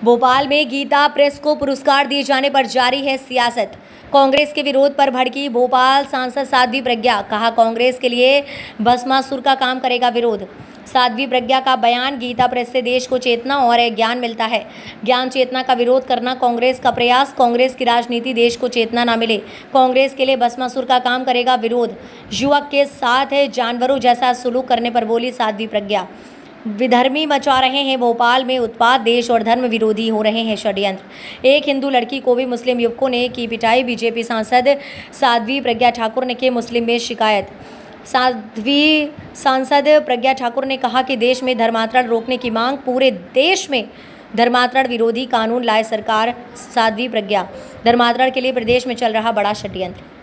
भोपाल में गीता प्रेस को पुरस्कार दिए जाने पर जारी है सियासत। कांग्रेस के विरोध पर भड़की भोपाल सांसद साध्वी प्रज्ञा। कहा, कांग्रेस के लिए भस्मासुर का काम करेगा विरोध। साध्वी प्रज्ञा का बयान, गीता प्रेस से देश को चेतना और ज्ञान मिलता है। ज्ञान चेतना का विरोध करना कांग्रेस का प्रयास। कांग्रेस की राजनीति देश को चेतना ना मिले। कांग्रेस के लिए भस्मासुर का काम करेगा विरोध। युवक के साथ जानवरों जैसा सुलूक करने पर बोली साध्वी प्रज्ञा। विधर्मी मचा रहे हैं भोपाल में उत्पात, देश और धर्म विरोधी हो रहे हैं षड्यंत्र। एक हिंदू लड़की को भी मुस्लिम युवकों ने की पिटाई। बीजेपी सांसद साध्वी प्रज्ञा ठाकुर ने की मुस्लिम में शिकायत। साध्वी सांसद प्रज्ञा ठाकुर ने कहा कि देश में धर्मांतरण रोकने की मांग। पूरे देश में धर्मांतरण विरोधी कानून लाए सरकार। साध्वी प्रज्ञा, धर्मांतरण के लिए प्रदेश में चल रहा बड़ा षड्यंत्र।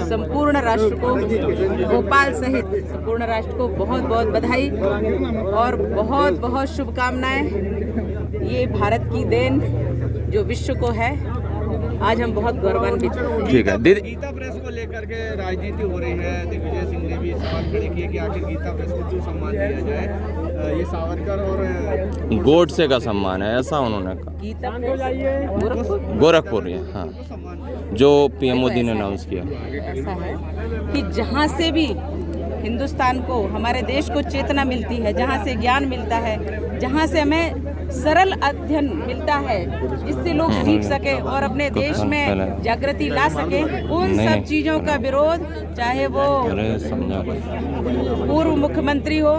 संपूर्ण राष्ट्र को, भोपाल सहित संपूर्ण राष्ट्र को बहुत बहुत बधाई और बहुत बहुत शुभकामनाएं। ये भारत की देन जो विश्व को है, आज हम बहुत गौरवान्वित हैं। ठीक है दीदी, गीता प्रेस को लेकर के राजनीति हो रही है। दिग्विजय सिंह ने भी सवाल खड़े किए कि आखिर गीता प्रेस को क्यों सम्मान दिया जाए। ये सावरकर और गोडसे का सम्मान है, ऐसा उन्होंने कहा। गीता प्रेस गोरखपुर है, हाँ, जो पीएम मोदी ने अनाउंस किया। ऐसा है कि जहाँ से भी हिंदुस्तान को, हमारे देश को चेतना मिलती है, जहाँ से ज्ञान मिलता है, जहाँ से हमें सरल अध्ययन मिलता है, जिससे लोग सीख सके और अपने देश में जागृति ला सके, उन सब चीज़ों का विरोध, चाहे वो पूर्व मुख्यमंत्री हो,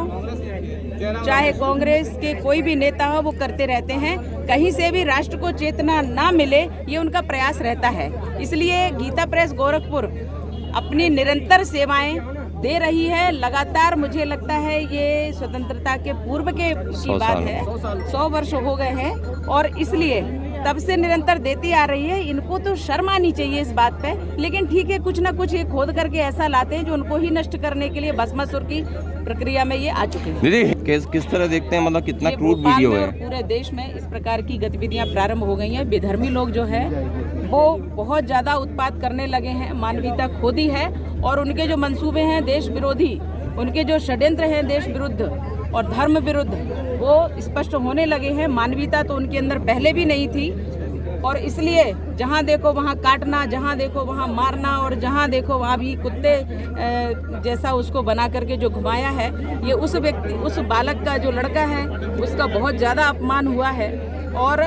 चाहे कांग्रेस के कोई भी नेता हो, वो करते रहते हैं। कहीं से भी राष्ट्र को चेतना ना मिले, ये उनका प्रयास रहता है। इसलिए गीता प्रेस गोरखपुर अपनी निरंतर सेवाएं दे रही है लगातार। मुझे लगता है ये स्वतंत्रता के पूर्व की बात है, 100 वर्ष हो गए हैं और इसलिए तब से निरंतर देती आ रही है। इनको तो शर्म आनी चाहिए इस बात पे, लेकिन ठीक है, कुछ ना कुछ ये खोद करके ऐसा लाते हैं जो उनको ही नष्ट करने के लिए भस्मासुर की प्रक्रिया में ये आ चुके हैं। दीदी, किस तरह देखते हैं, मतलब कितना क्रूर वीडियो है। पूरे देश में इस प्रकार की गतिविधियां प्रारंभ हो गई हैं। विधर्मी लोग जो है वो बहुत ज्यादा उत्पात करने लगे हैं, मानवीयता खो दी है और उनके जो मंसूबे हैं देश विरोधी, उनके जो षड्यंत्र हैं देश विरुद्ध और धर्म विरुद्ध, वो स्पष्ट होने लगे हैं। मानवीयता तो उनके अंदर पहले भी नहीं थी और इसलिए जहाँ देखो वहाँ काटना, जहाँ देखो वहाँ मारना और जहाँ देखो वहाँ भी कुत्ते जैसा उसको बना करके जो घुमाया है, ये उस व्यक्ति, उस बालक का जो लड़का है, उसका बहुत ज़्यादा अपमान हुआ है और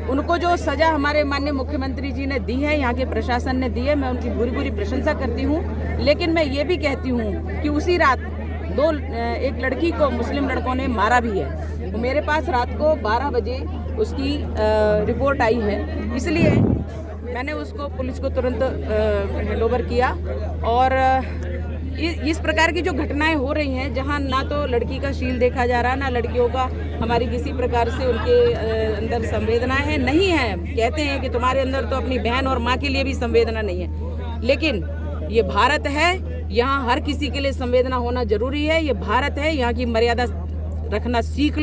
उनको जो सज़ा हमारे माननीय मुख्यमंत्री जी ने दी है, यहाँ के प्रशासन ने दी है, मैं उनकी पूरी पूरी प्रशंसा करती हूँ। लेकिन मैं ये भी कहती हूँ कि उसी रात एक लड़की को मुस्लिम लड़कों ने मारा भी है। तो मेरे पास रात को 12 बजे उसकी रिपोर्ट आई है, इसलिए मैंने उसको पुलिस को तुरंत हैंडओवर किया। और इस प्रकार की जो घटनाएं हो रही हैं, जहां ना तो लड़की का शील देखा जा रहा, ना लड़कियों का हमारी किसी प्रकार से उनके अंदर संवेदनाएं हैं, नहीं है। कहते हैं कि तुम्हारे अंदर तो अपनी बहन और माँ के लिए भी संवेदना नहीं है, लेकिन ये भारत है, यहाँ हर किसी के लिए संवेदना होना जरूरी है। ये भारत है, यहाँ की मर्यादा रखना सीख लो।